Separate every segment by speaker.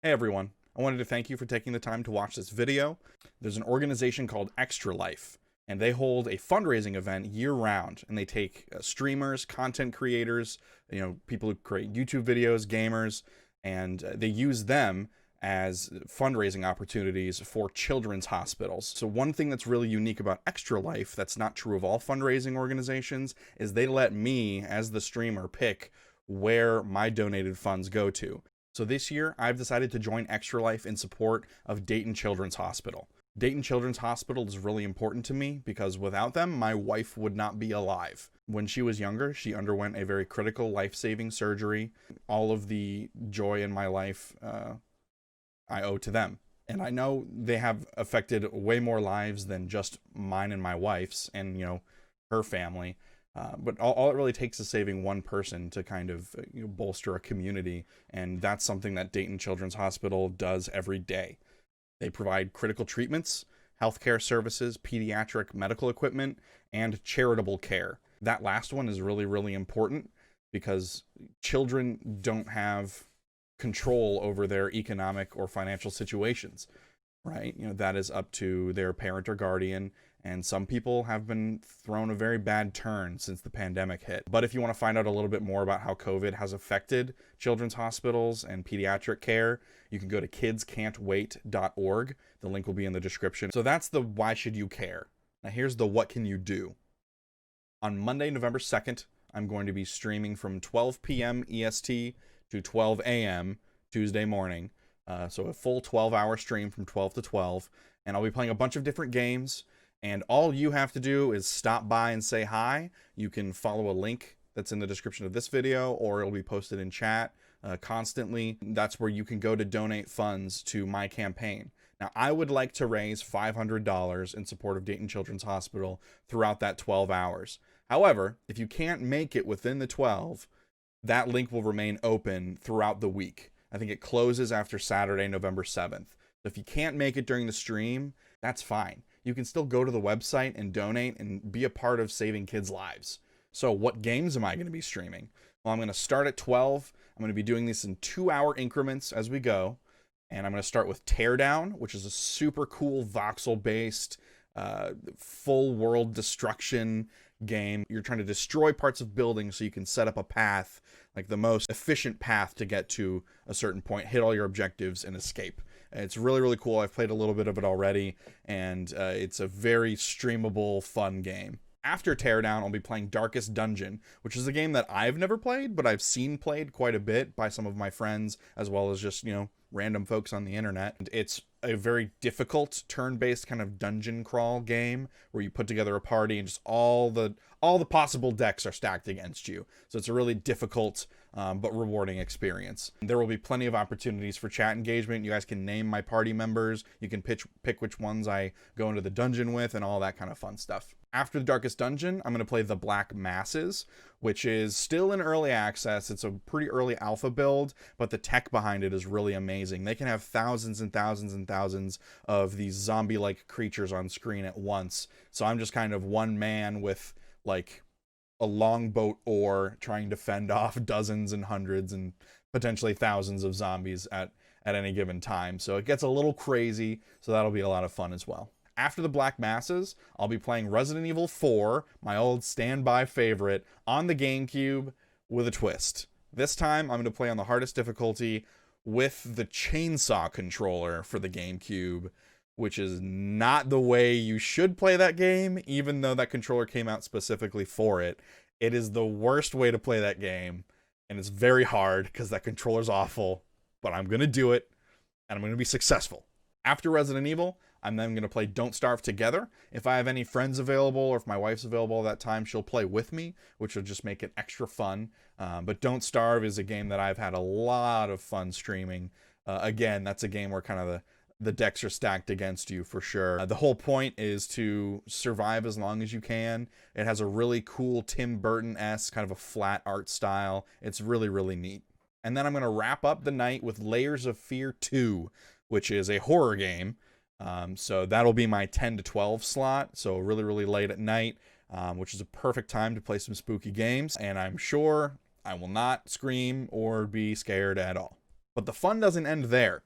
Speaker 1: Hey everyone, I wanted to thank you for taking the time to watch this video. There's an organization called Extra Life, and they hold a fundraising event year-round, and they take streamers, content creators, people who create YouTube videos, gamers, and they use them as fundraising opportunities for children's hospitals. So one thing that's really unique about Extra Life that's not true of all fundraising organizations is they let me, as the streamer, pick where my donated funds go to. So this year, I've decided to join Extra Life in support of Dayton Children's Hospital. Dayton Children's Hospital is really important to me because without them, my wife would not be alive. When she was younger, she underwent a very critical life-saving surgery. All of the joy in my life, I owe to them. And I know they have affected way more lives than just mine and my wife's and, her family. But all it really takes is saving one person to kind of bolster a community, and that's something that Dayton Children's Hospital does every day. They provide critical treatments, healthcare services, pediatric medical equipment, and charitable care. That last one is really, really important because children don't have control over their economic or financial situations, right? That is up to their parent or guardian. And some people have been thrown a very bad turn since the pandemic hit. But if you want to find out a little bit more about how COVID has affected children's hospitals and pediatric care, you can go to kidscan'twait.org. The link will be in the description. So that's the why should you care. Now here's the what can you do. On Monday, November 2nd, I'm going to be streaming from 12 p.m. EST to 12 a.m. Tuesday morning. So a full 12-hour stream from 12 to 12. And I'll be playing a bunch of different games. And all you have to do is stop by and say hi. You can follow a link that's in the description of this video, or it'll be posted in chat constantly. That's where you can go to donate funds to my campaign. Now, I would like to raise $500 in support of Dayton Children's Hospital throughout that 12 hours. However, if you can't make it within the 12, that link will remain open throughout the week. I think it closes after Saturday, November 7th. If you can't make it during the stream, that's fine. You can still go to the website and donate and be a part of saving kids' lives. So what games am I going to be streaming? Well, I'm going to start at 12. I'm going to be doing this in 2-hour increments as we go. And I'm going to start with Teardown, which is a super cool voxel-based full world destruction game. You're trying to destroy parts of buildings so you can set up a path, like the most efficient path to get to a certain point, hit all your objectives, and escape. It's really, really cool. I've played a little bit of it already, and it's a very streamable, fun game. After Teardown, I'll be playing Darkest Dungeon, which is a game that I've never played, but I've seen played quite a bit by some of my friends, as well as just, random folks on the internet. It's a very difficult turn-based kind of dungeon crawl game where you put together a party and just all the possible decks are stacked against you. So it's a really difficult but rewarding experience. There will be plenty of opportunities for chat engagement. You guys can name my party members. You can pick which ones I go into the dungeon with and all that kind of fun stuff. After the Darkest Dungeon, I'm going to play the Black Masses, which is still in early access. It's a pretty early alpha build, but the tech behind it is really amazing. They can have thousands and thousands and thousands of these zombie-like creatures on screen at once. So I'm just kind of one man with like a longboat oar trying to fend off dozens and hundreds and potentially thousands of zombies at any given time. So it gets a little crazy, so that'll be a lot of fun as well. After the Black Masses, I'll be playing Resident Evil 4, my old standby favorite, on the GameCube with a twist. This time, I'm going to play on the hardest difficulty with the chainsaw controller for the GameCube, which is not the way you should play that game, even though that controller came out specifically for it. It is the worst way to play that game, and it's very hard because that controller's awful, but I'm going to do it, and I'm going to be successful. After Resident Evil, I'm then going to play Don't Starve together. If I have any friends available or if my wife's available at that time, she'll play with me, which will just make it extra fun. But Don't Starve is a game that I've had a lot of fun streaming. Again, that's a game where kind of the decks are stacked against you for sure. The whole point is to survive as long as you can. It has a really cool Tim Burton-esque kind of a flat art style. It's really, really neat. And then I'm going to wrap up the night with Layers of Fear 2, which is a horror game. So that'll be my 10 to 12 slot. So really, really late at night, which is a perfect time to play some spooky games. And I'm sure I will not scream or be scared at all. But the fun doesn't end there.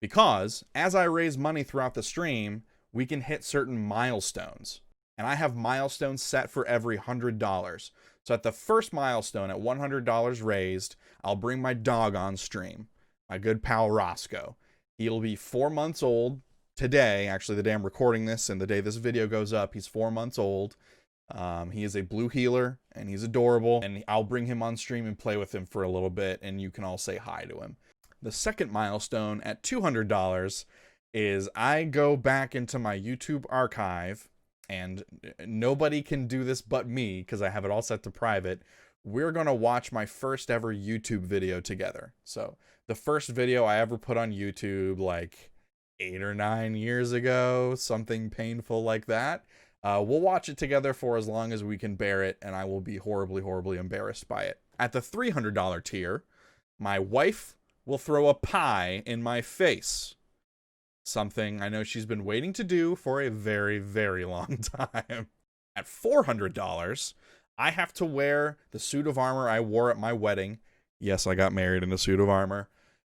Speaker 1: because as I raise money throughout the stream, we can hit certain milestones. And I have milestones set for every $100. So at the first milestone, at $100 raised, I'll bring my dog on stream, my good pal Roscoe. He'll be 4 months old today, actually the day I'm recording this and the day this video goes up, he's 4 months old. He is a blue healer and he's adorable, and I'll bring him on stream and play with him for a little bit, and you can all say hi to him. The second milestone at $200 is I go back into my YouTube archive, and nobody can do this but me because I have it all set to private. We're going to watch my first ever YouTube video together. So the first video I ever put on YouTube, like 8 or 9 years ago, something painful like that. We'll watch it together for as long as we can bear it, and I will be horribly, horribly embarrassed by it. At the $300 tier, my wife will throw a pie in my face. Something I know she's been waiting to do for a very, very long time. At $400, I have to wear the suit of armor I wore at my wedding. Yes, I got married in a suit of armor.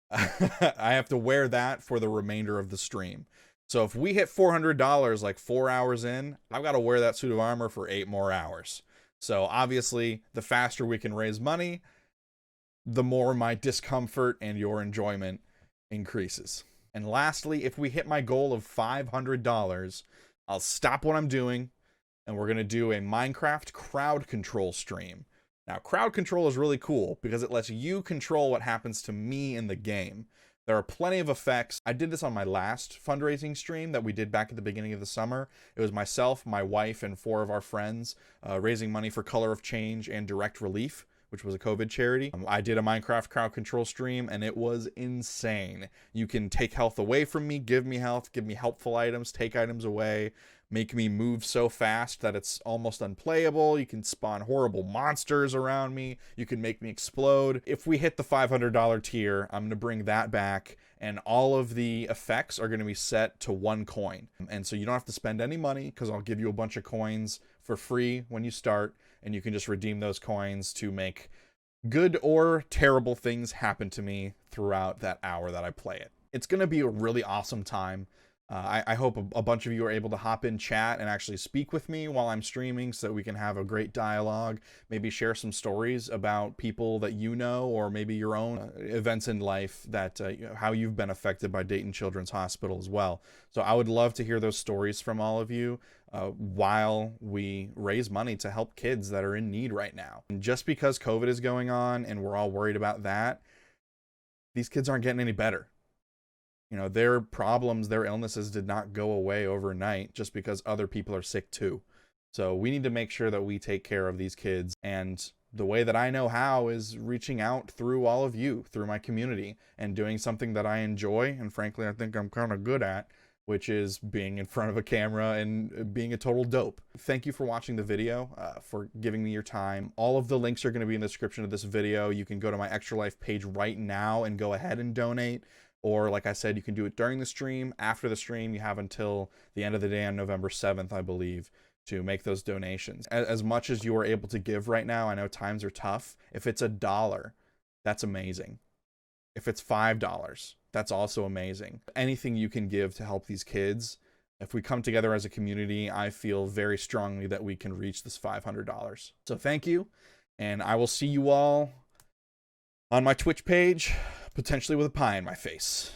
Speaker 1: I have to wear that for the remainder of the stream. So if we hit $400 like 4 hours in, I've got to wear that suit of armor for 8 more hours. So obviously, the faster we can raise money, the more my discomfort and your enjoyment increases. And lastly, if we hit my goal of $500, I'll stop what I'm doing, and we're going to do a Minecraft crowd control stream. Now, crowd control is really cool because it lets you control what happens to me in the game. There are plenty of effects. I did this on my last fundraising stream that we did back at the beginning of the summer. It was myself, my wife, and 4 of our friends raising money for Color of Change and Direct Relief, which was a COVID charity. I did a Minecraft crowd control stream, and it was insane. You can take health away from me, give me health, give me helpful items, take items away, make me move so fast that it's almost unplayable. You can spawn horrible monsters around me. You can make me explode. If we hit the $500 tier, I'm going to bring that back, and all of the effects are going to be set to 1 coin. And so you don't have to spend any money because I'll give you a bunch of coins for free when you start, and you can just redeem those coins to make good or terrible things happen to me throughout that hour that I play it. It's going to be a really awesome time. I hope a bunch of you are able to hop in chat and actually speak with me while I'm streaming so that we can have a great dialogue, maybe share some stories about people that you know, or maybe your own events in life that how you've been affected by Dayton Children's Hospital as well. So I would love to hear those stories from all of you while we raise money to help kids that are in need right now. And just because COVID is going on and we're all worried about that, these kids aren't getting any better. You know, their problems, their illnesses did not go away overnight just because other people are sick too. So we need to make sure that we take care of these kids. And the way that I know how is reaching out through all of you, through my community, and doing something that I enjoy. And frankly, I think I'm kind of good at, which is being in front of a camera and being a total dope. Thank you for watching the video, for giving me your time. All of the links are going to be in the description of this video. You can go to my Extra Life page right now and go ahead and donate. Or like I said, you can do it during the stream. After the stream, you have until the end of the day on November 7th, I believe, to make those donations. As much as you are able to give right now, I know times are tough. If it's $1, that's amazing. If it's $5, that's also amazing. Anything you can give to help these kids, if we come together as a community, I feel very strongly that we can reach this $500. So thank you, and I will see you all on my Twitch page, potentially with a pie in my face.